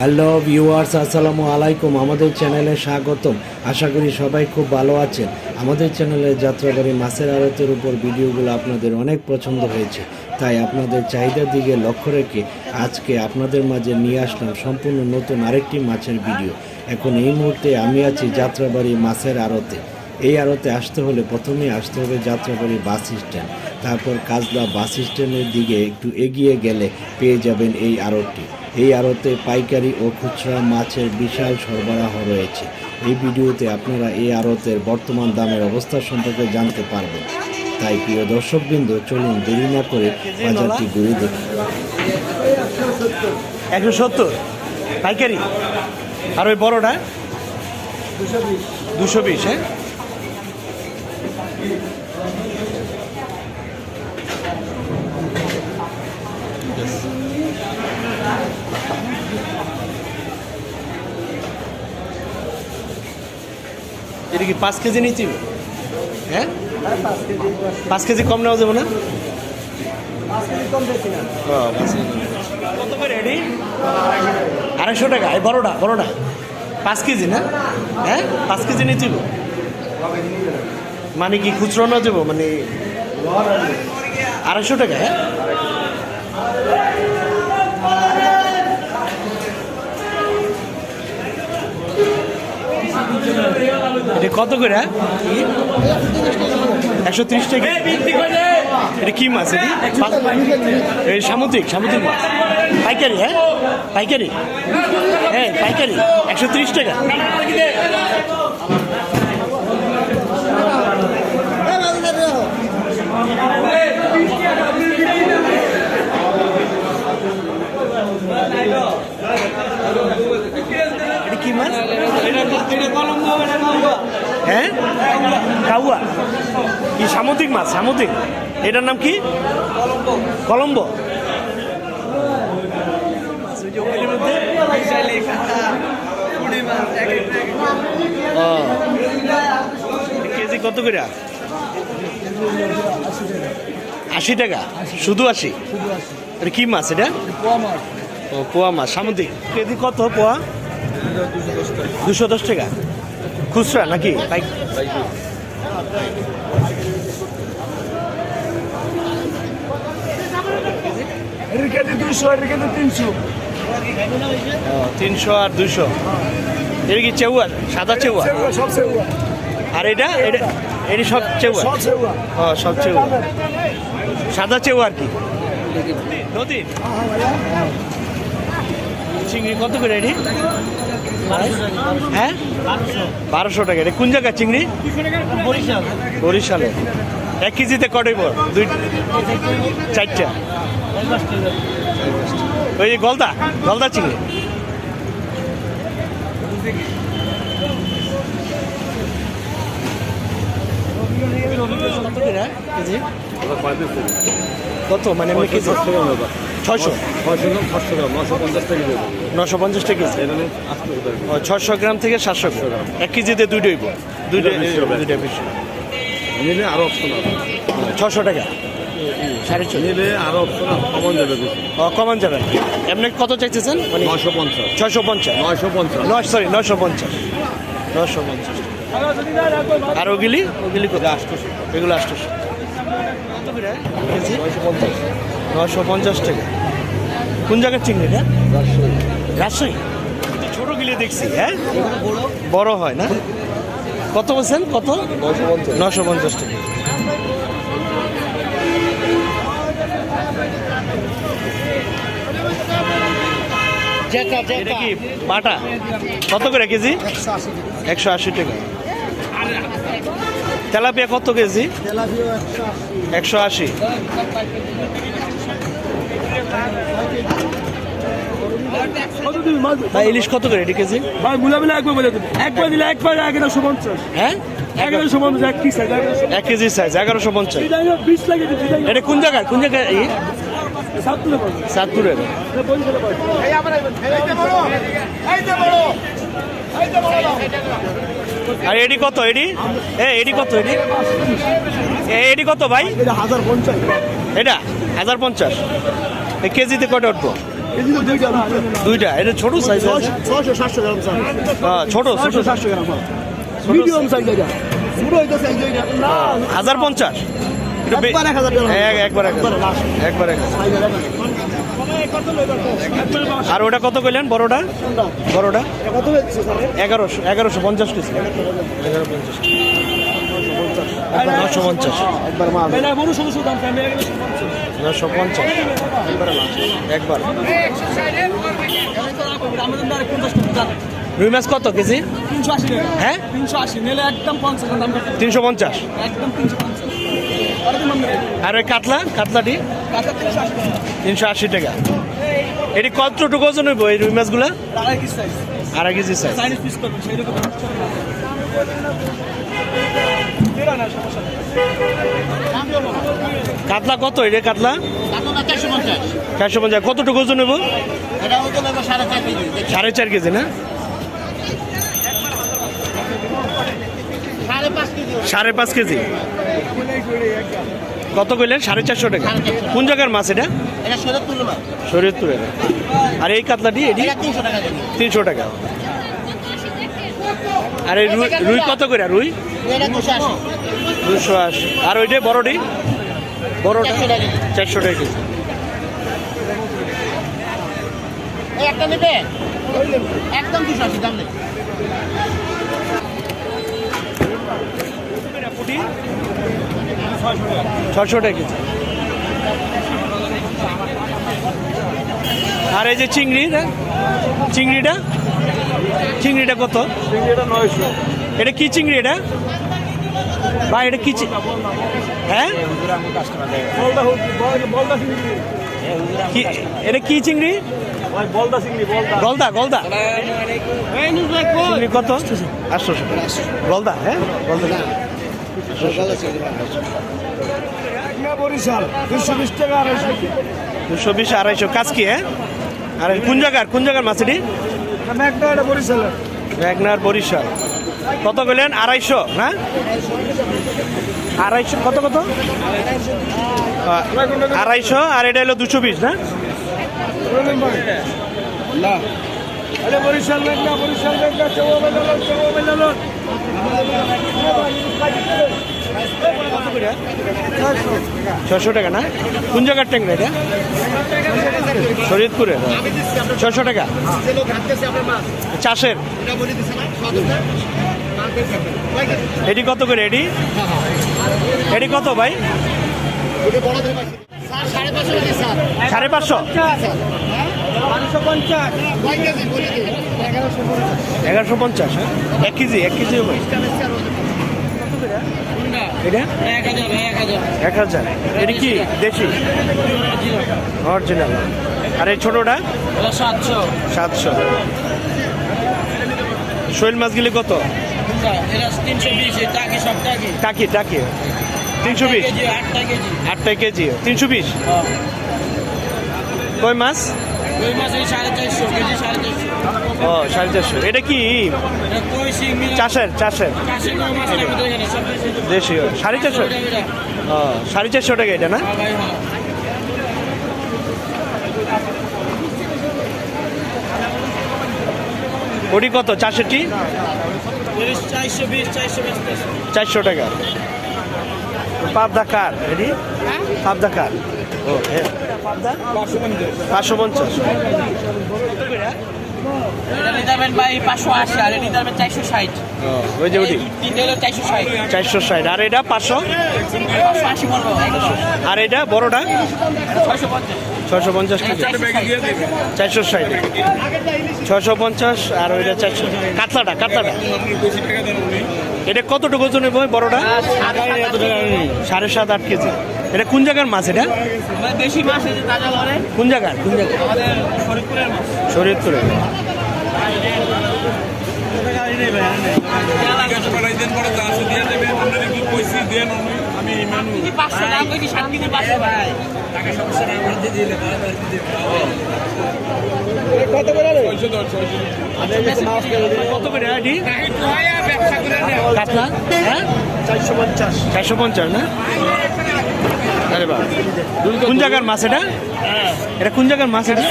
Hello viewers, আসসালামু আলাইকুম। আমাদের চ্যানেলে স্বাগতম। আশা করি সবাই খুব ভালো আছেন। আমাদের চ্যানেলে যাত্রাবাড়ি মাছের আড়তের উপর ভিডিওগুলো আপনাদের অনেক পছন্দ হয়েছে, তাই আপনাদের চাহিদার দিকে লক্ষ্য রেখে আজকে আপনাদের মাঝে নিয়ে আসলাম সম্পূর্ণ নতুন আরেকটি মাছের ভিডিও। এখন এই মুহূর্তে আমি আছি যাত্রাবাড়ি মাছের আড়তে। এই আড়তে আসতে হলে প্রথমেই আসতে হবে যাত্রাবাড়ি বাস স্ট্যান্ড, তারপর কাজলা বাস স্ট্যান্ডের দিকে একটু এগিয়ে গেলে পেয়ে যাবেন এই আড়তটি। এই আড়তে পাইকারি ও খুচরা মাছের বিশাল সরবরাহ রয়েছে। এই ভিডিওতে আপনারা এই আড়তের বর্তমান দামের অবস্থা সম্পর্কে জানতে পারবেন। তাই প্রিয় দর্শকবৃন্দ, চলুন দেরি না করে বাজারটি ঘুরে দেখি। 170 পাইকারি, আর ওই বড়টা 220। হ্যাঁ, এটা কি 5 কেজি নিচ্ছি? হ্যাঁ, 5 কেজি কম নেওয়া যাবে না? কত করে রেডি? 250 টাকা। এই বড়টা 5 কেজি না? হ্যাঁ, 5 কেজি নিচ্ছি। মানে কি খুচরো না যাবো? মানে 250 টাকা। হ্যাঁ, এটা কত করে? 130 টাকা। এটা কি মাছ? এই সামুদ্রিক মাছ পাইকারি। হ্যাঁ, পাইকারি। হ্যাঁ, পাইকারি 130 টাকা। এটা কি মাছ? হ্যাঁ, কাউয়া। কি সামুদ্রিক মাছ? সামুদ্রিক। এটার নাম কি? কলম্বো। কেজি কত করে? 80 টাকা। শুধু 80? এটা কি মাছ? এটা ও পোয়া মাছ, সামুদ্রিক। কেজি কত পোয়া? 210 টাকা। খুচরা নাকি? কেজি 200, 300 আর 200। এটা কি চেউয়া? সাদা চেউয়া? আর এটা সব চেউয়া? সব চেউয়া। সাদা চেউয়া আর কি নদীর। চিংড়ি কত করে এটি? হ্যাঁ, 1200 টাকা। এটা কোন জায়গায় চিংড়ি? বরিশালে। 1 কেজিতে কটাই বল? 4টা। ওই গলদা চিংড়ি। কত মানে এমনি কেজি? 600 950 টাকা। 600 গ্রাম থেকে 700 গ্রাম। 1 কেজিতে দুইটা বেশি নিলে আরো অপশন আছে। 600 টাকা। 650 নিলে আরো অপশন কমন যাবে। কমান যাবে। এমনি কত চাইতেছেন? মানে 950 650 950 আর ওগুলি কত? 800। এগুলো 800 কত করে কেজি? 950 টাকা। কোন জায়গার চিংড়িটা? রাজশাহী। ছোট গিলে দেখছি। হ্যাঁ, বড় হয় না? কত বলছেন? কত? 950 টাকা। এটা কি বাটা? কত করে কেজি? 180 টাকা। তেলাপিয়া কত কেজি? 180। ইলিশ কত করে এটি কেজি? ভাই মুলাবিলা একবার বলে দেবো। একবার দিলে একবার 1150। হ্যাঁ, 1150 এক কি সাইজ? 1 KG size 1150। 20 লাগে দিতে। এটা কোন জায়গায়? সাতপুরের। আর এডি কত? এডি কত ভাই? এটা 1050। এটা 1050। কেজিতে কটা উঠবো? কেজি তো দুইটা না দুইটা, এটা ছোট সাইজ আছে। 600-700 গ্রাম স্যার। হ্যাঁ, ছোট ছোট 700 গ্রাম মিডিয়াম সাইজ এটা পুরো হইতাছে এই দুইটা না 1050। একটু একবার 1000 টাকা। একবার 1000। আর ওটা কত কইলেন বড়টা? বড়টা কত হচ্ছে স্যার? 1150 কেজি। 950। একবার মাল। এটা বড় ছোট ছোট দাম আমি 950 একবার। আমাদের দ্বারা 50 টাকা রুই মাছ কত কেজি? 380 টাকা হ্যাঁ 380 নিলে একদম 50 দাম 350। একদম 350 আর তো মনে আর ওই কাতলাটি টাকা 380 টাকা। এটি কতটুকু ওজন হইব এই রুই মাছগুলা? টাকা কি size 2.5 KG size. Chinese piece করবেন সেই রকম কাতলা কত এটা? কাতলা 450। কতটুকু ওজন হইব? 4.5 কেজি না? 5.5 কেজি। কত কইলেন? 450 টাকা। কোন জায়গার মাছ এটা? শরীয়তপুরের। আর এই কাতলাটি এটি 300 টাকা। আর এই রুই কত করে? রুই 280। আর ওইটা বড়টি? বড়টা 400 টাকা কেজি। একটা নেবে একদম 280 দাম নেই। পুঁটি 600 টাকা কেজি। আর এই যে চিংড়িটা কত? এটা 900। এটা কি চিংড়ি এটা? ভাই এটা কি হ্যাঁ কি এটা কি চিংড়ি? বলদা চিংড়ি বলদা। গলদা চিংড়ি কত? 800। গলদা হ্যাঁ গলদা। বরিশাল 220 টাকা 250। 220 250 কাজ কি? হ্যাঁ। আর কোন জায়গার মাছ এটি? একটা বরিশাল। মেঘনার বরিশাল। কত বললেন? 250 না? 250 কত? 250। আর এটা হলো 220 না? বরিশাল মেঘনা 600 টাকা না? কোন জায়গার ট্যাংরা এটা? শরীয়তপুরে 600 টাকা। চাষের এটি কত করে? এটি কত ভাই? 550। 1150। হ্যাঁ 1 কেজি হবে এটা 1000। এটি কি দেশি অরিজিনাল? আর এই ছোটটা 700। শৈল মাছগুলি কত? টাকি 320। 8 কেজি 320। কই মাছ? ও 450। এটা কি চাষের দেশি? 450। ও 450 টাকা এটা না? ওটি কত? 400টি 400 টাকা। পাবদা কার? এটি পাবদা কার? ও হ্যাঁ 550। ভাই 580 আর এটা দামের 460। ওই যে ওটি 460। 460। আর এটা 580 বলবো। আর এটা বড়টা 650 টাকা। 460 650। আর ওইটা 400। কাতলাটা এটা কতটুকু ওজন হবে বড়টা? 7.5 8 কেজি। এটা কোন জায়গার মাছ এটা? বেশি মাছ এই যে তাজা লরে কোন জায়গার? আমাদের শরীয়তপুরের মাছ। শরীয়তপুরে। কি 500 দাম কইছি 7 কেজি 500 ভাই। কত করে রে? কত করে এটি? কাতলা হ্যাঁ 450 না? আরে বাবা, কোন জায়গার মাছ এটা? এটা কোন জায়গার মাছ এটা?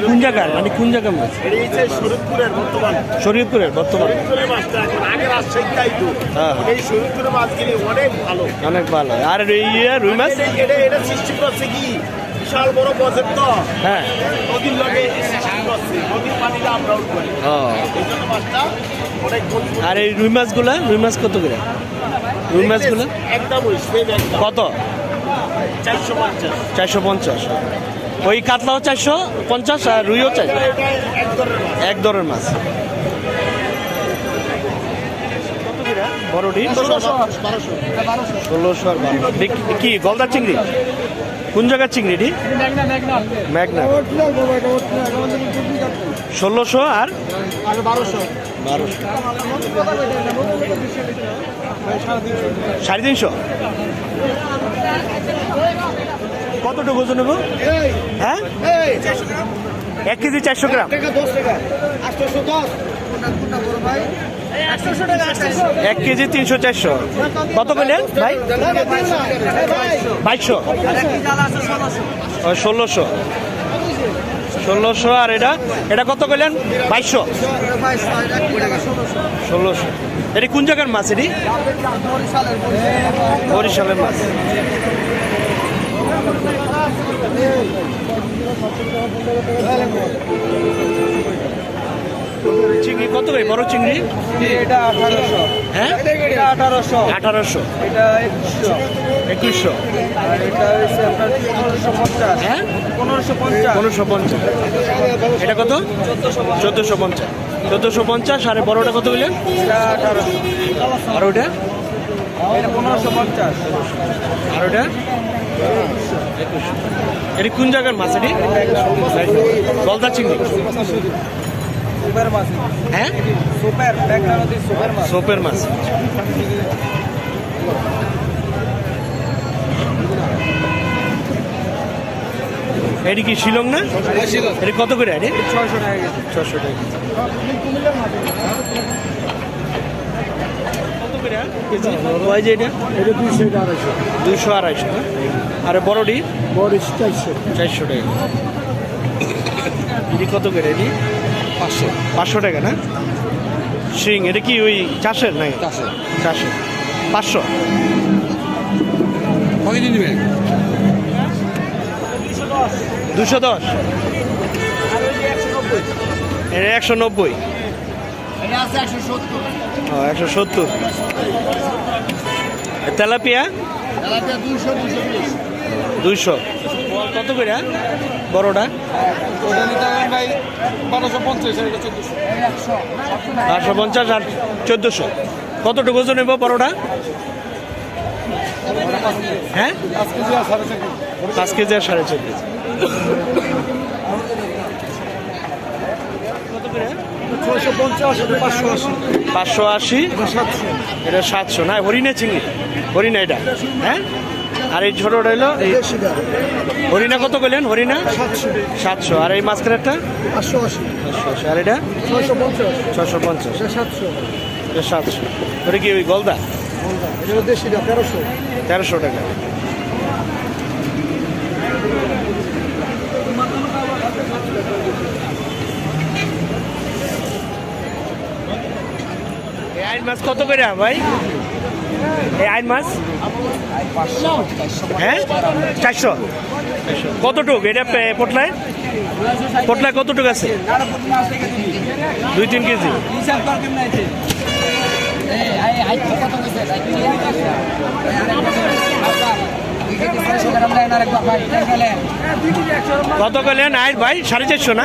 কোন জায়গার মানে কোন জায়গার মাছ? শরীরপুরের বর্তমান শরীয়তপুরের বর্তমান। মাছটা এখন আগে রাজশাহী তাইতো হ্যাঁ। এই শরীরপুরের মাছগুলি অনেক ভালো। অনেক ভালো। আর এই রুই মাছ? এটা সৃষ্টি করছে কি বিশাল বড় প্রজেক্ট তো হ্যাঁ। নদীর লগে সৃষ্টি করছে, নদীর পানিটা আমরা আউট করি ও। এই জন্য মাছটা অনেক মজবুত। আর এই রুই মাছগুলা, রুই মাছ কত করে? রুই মাছগুলো একদম ওই সেম একদম কত? 450। 450। ওই কাতলাও 450 আর রুইও 400। এটা এক ধরনের মাছ। এক দরের মাছ। কত করে বড়ডি? 1600 আর 1200। কি গলদা চিংড়ি? কোন জায়গার চিংড়ি এটি? মেঘনা। 1600 আর 1200। 350। কতটুকু ওজন নেব? হ্যাঁ, 1 কেজি 400 গ্রাম। 1 কেজি 300 400। কত পেলেন ভাই? 2200। 1600। 1600 আর এটা কত পেলেন? 2200। 1600। এটি কোন জায়গার মাছ? এটি বরিশালের মাছ। চিংড়ি কত করে? বড় চিংড়ি এটা 1800, হ্যাঁ, এটা 1800, 1800। এটা 2100, 2100। আর এটা হচ্ছে আপনার 1550, হ্যাঁ, 1550, 1550। এটা কত? 1450। 1450। আর বড়টা কত বললেন? এটা 1800, আর ওটা? এটা 1550, আর ওটা? 2100। এটি কোন জায়গার মাছ? এটি গলদা চিংড়ি। সুপার মাছ, হ্যাঁ, সুপার মেঘনা নদীর সুপার মাছ। সোপের মাছ। এটি কি শিলং না? এটি কত করে? এটি 600 টাকা কেজি। 600 টাকা। কত করে কেজি? ওই যে এটা? এটা 200 টাকা 200 250। আর বড়ডি? বড় 400, 400 টাকা। এটি কত করে? এটি 500 টাকা না? শিং এটা কি ওই চাষের নাই? চাষের 500। কয়দিন নেবেন? 210। এটা 190। এটা আছে 170। ও, 170। Tilapia tilapia 200 220। 200। কত করে বড়টা? ওটা নিতে হবে ভাই 1250, এটা 1400। 550 আর 1400। কতটুকু ওজন নেব বড়টা? হ্যাঁ, 5 কেজি আর 4.5 কেজি। 5 কেজি আর 4.5 কেজি। কত করে? 650, এটা 580, 580। এটা 700, এটা 700 না? হরিণা চিংড়ি, হরিণা এটা। হ্যাঁ, আর এই ছোটটা হলো এই হরিণা। কত করলেন হরিণা? 700, 700। আর এই মাছ কাটারটা 880, 580। আর এটা 650, 650। এটা 700, এটা 700। ওটা কি ওই গলদা? এটা দেশিটা 1300। 1300 টাকা। এই আইন মাছ কত করে ভাই? এই আইন মাছ? হ্যাঁ, 400। কতটুক এটা পটলায়? পটলায় কতটুক আছে? 2-3 কেজি। কত করলেন আইন ভাই? 450 না?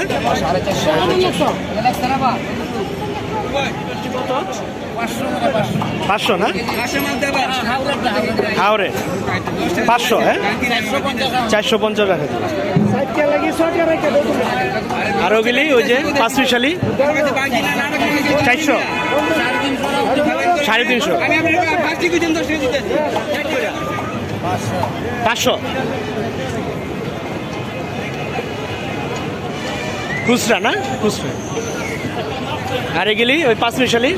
500 না? হাওড়ে 500। হ্যাঁ, 450 টাকা দিল। আর ওগুলি ওই যে 5 মিশালি 400, 350। 500 খুচরা না? খুচরা। আর এগুলি ওই 5 মিশালি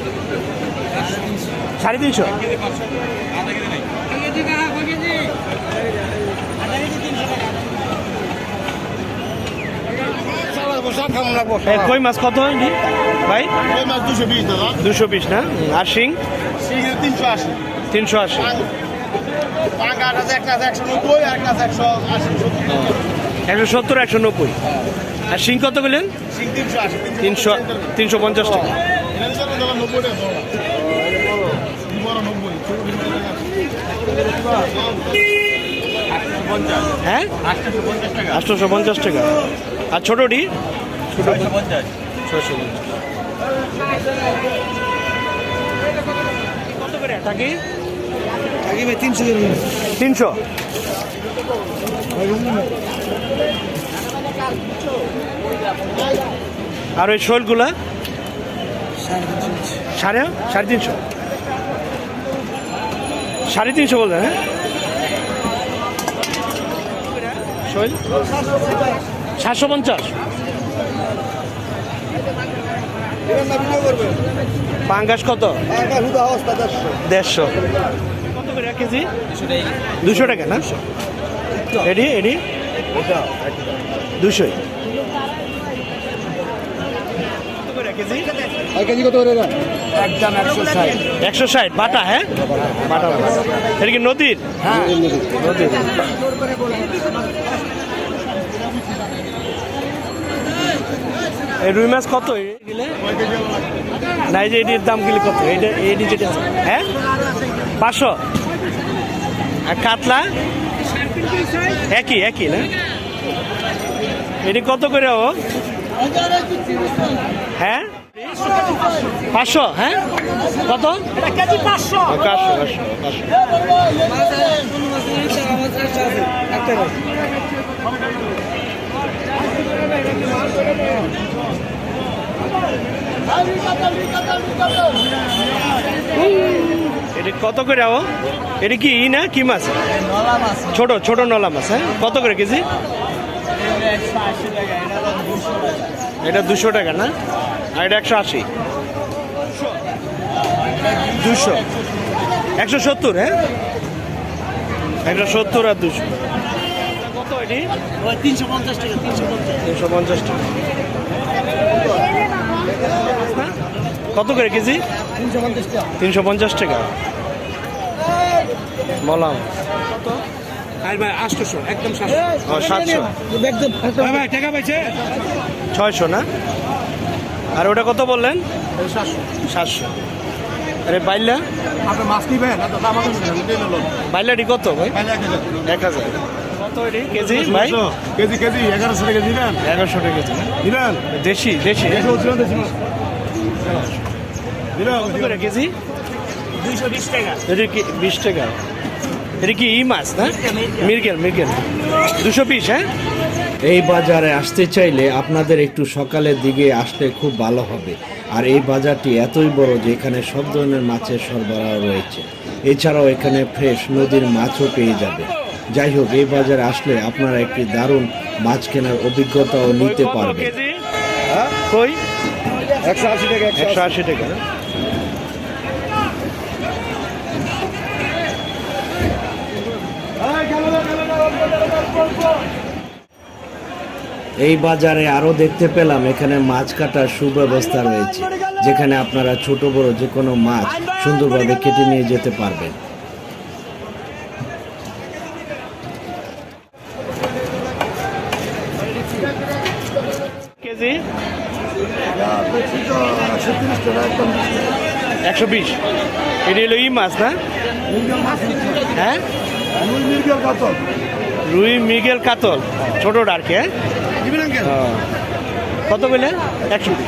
350। বসা খাম না বসা কই মাছ কত হয়নি ভাই? ওই মাছ 220 দাদা 220 না? আর শিং? সিঙ্গেল 380 380। পাঙ্গাস আছে একটা আছে 190 আর একটা আছে 180 170 190। আর শিং কত বললেন? সিং 380 350 টাকা। এখানে চলো দাদা 90 টাকা বড় 90 হ্যাঁ 850 টাকা 850 টাকা। আর ছোটটি? 650 650। কত করে টাকি? আগে ভাই 300 করে 300। আর ওই শোলগুলা? 350। 350 বললেন? হ্যাঁ শোল 750। পাঙ্গাস কত? 150। কত করে 1 কেজি? 200 টাকা না? এডি 200। কত করে 1 কেজি? কেজি কত করে দাম? একদম 160। 160 বাটা। হ্যাঁ বাটা। এটা কি নদীর? হ্যাঁ নদীর। এই রুই মাছ কত গেলে? না এই যে এটির দাম গেলে কত? এইটা এটি যেটা আছে, হ্যাঁ 500। আর কাতলা? একই না? এটি কত করে ও? হ্যাঁ 500। হ্যাঁ কত? কেজি 500 500। এটা কত করে ও? এটা কি ই না কি মাছ? ছোট নলা মাছ। হ্যাঁ কত করে কেজি? এটা 200 টাকা না? আর এটা 180। 200 170। হ্যাঁ 170 আর 200 কত? এটি 350 টাকা 350 টাকা। কত করে কেজি? 350 টাকা। বললাম আর ভাই 800 একদম 700। 700। একদম ভাই টাকা পাইছে 600 না? আর ওটা কত বললেন? 700। আরে বাইলা? আপনি মাছ নিবেন না তো দাম আছে বাইলাটি কত ভাই? 1000। কত এটি কেজি ভাই? কেজি 1100 টাকা দিবেন 1100 টাকা কেজি না? দিবেন দেশি কত করে কেজি? 220 টাকা এটা কি 20 টাকা? এটা কি ই মাছ না? মিরগেল 200 পিস। হ্যাঁ এই বাজারে আসতে চাইলে আপনাদের একটু সকালের দিকে আসলে খুব ভালো হবে। আর এই বাজারটি এতই বড় যে এখানে সব ধরনের মাছের সরবরাহ রয়েছে। এছাড়াও এখানে ফ্রেশ নদীর মাছও পেয়ে যাবে। যাই হোক এই বাজারে আসলে আপনারা একটি দারুণ মাছ কেনার অভিজ্ঞতাও নিতে পারবেন। কই 180 টাকা 180 টাকা না? এই বাজারে আরো দেখতে পেলাম এখানে মাছ কাটার সুব্যবস্থা রয়েছে, যেখানে আপনারা ছোট বড় যে কোনো মাছ সুন্দরভাবে কেটে নিয়ে যেতে পারবেন। কেজি 120। এটা হলো ই মাছ না? হ্যাঁ রুই মৃগেল কাতল ছোটটা আর কি। হ্যাঁ কত বলে? 120।